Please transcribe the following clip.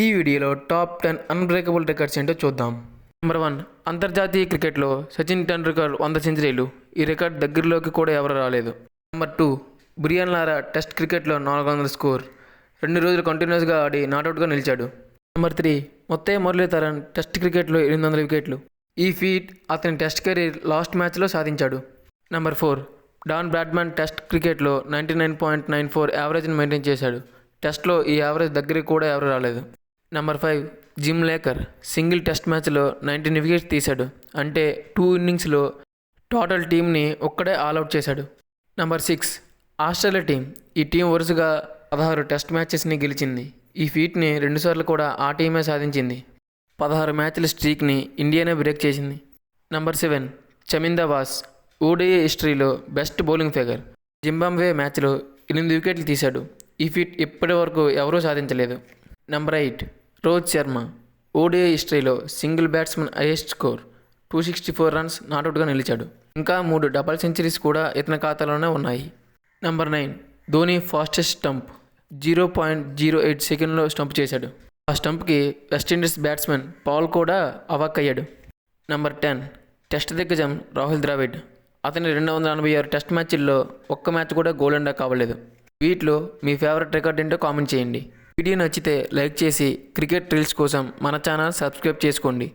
ఈ వీడియోలో top 10 unbreakable records ఏంటో చూద్దాం. నెంబర్ 1, అంతర్జాతీయ క్రికెట్లో సచిన్ టెండూల్కర్ 100 సెంచరీలు. ఈ రికార్డ్ దగ్గరలోకి కూడా ఎవరు రాలేదు. నెంబర్ 2, బ్రియాన్ లారా టెస్ట్ క్రికెట్లో 400 స్కోర్. 2 రోజులు కంటిన్యూస్గా ఆడి నాట్అవుట్గా నిలిచాడు. నెంబర్ 3, ముత్తయ్య మురళీధరన్ టెస్ట్ క్రికెట్లో 800 వికెట్లు. ఈ ఫీట్ అతని టెస్ట్ కెరీర్ లాస్ట్ మ్యాచ్లో సాధించాడు. నెంబర్ 4, డాన్ బ్రాడ్మన్ టెస్ట్ క్రికెట్లో 99.94 యావరేజ్ని మెయింటైన్ చేశాడు. టెస్ట్లో ఈ యావరేజ్ దగ్గరికి కూడా ఎవరు రాలేదు. Number 5, gym lacquer single test మ్యాచ్లో 19 వికెట్స్ తీశాడు. అంటే 2 ఇన్నింగ్స్లో టోటల్ టీంని ఒక్కడే ఆల్అవుట్ చేశాడు. Number 6, Australia team. ఈ టీం వరుసగా 16 టెస్ట్ మ్యాచెస్ని గెలిచింది. ఈ ఫీట్ని 2 సార్లు కూడా ఆ టీమే సాధించింది. 16 మ్యాచ్ల స్ట్రీక్ని ఇండియానే బ్రేక్ చేసింది. నెంబర్ 7, చమిందా వాస్ ఓడిఐ హిస్టరీలో బెస్ట్ బౌలింగ్ ఫిగర్. జింబాబ్వే మ్యాచ్లో 8 వికెట్లు తీశాడు. ఈ ఫీట్ ఇప్పటి వరకు ఎవరూ సాధించలేదు. నెంబర్ 8, రోహిత్ శర్మ ఓడిఐ హిస్టరీలో single batsmen highest score 264 runs నాట్అవుట్గా నిలిచాడు. ఇంకా 3 డబుల్ సెంచరీస్ కూడా ఇతని ఖాతాలోనే ఉన్నాయి. నెంబర్ 9, ధోని ఫాస్టెస్ట్ స్టంప్ 0.08 సెకండ్లో స్టంప్ చేశాడు. ఆ స్టంప్కి వెస్టిండీస్ బ్యాట్స్మెన్ పౌల్ కూడా అవాక్కయ్యాడు. నెంబర్ 10, టెస్ట్ దిగ్గజం రాహుల్ ద్రావిడ్. అతని 286 టెస్ట్ మ్యాచ్ల్లో ఒక్క మ్యాచ్ కూడా గోల్డెన్ డక్ అవ్వలేదు. వీటిలో మీ ఫేవరెట్ రికార్డ్ ఏంటో కామెంట్ చేయండి. వీడియో నచ్చితే లైక్ చేసి క్రికెట్ రీల్స్ కోసం మన ఛానల్ సబ్స్క్రైబ్ చేసుకోండి.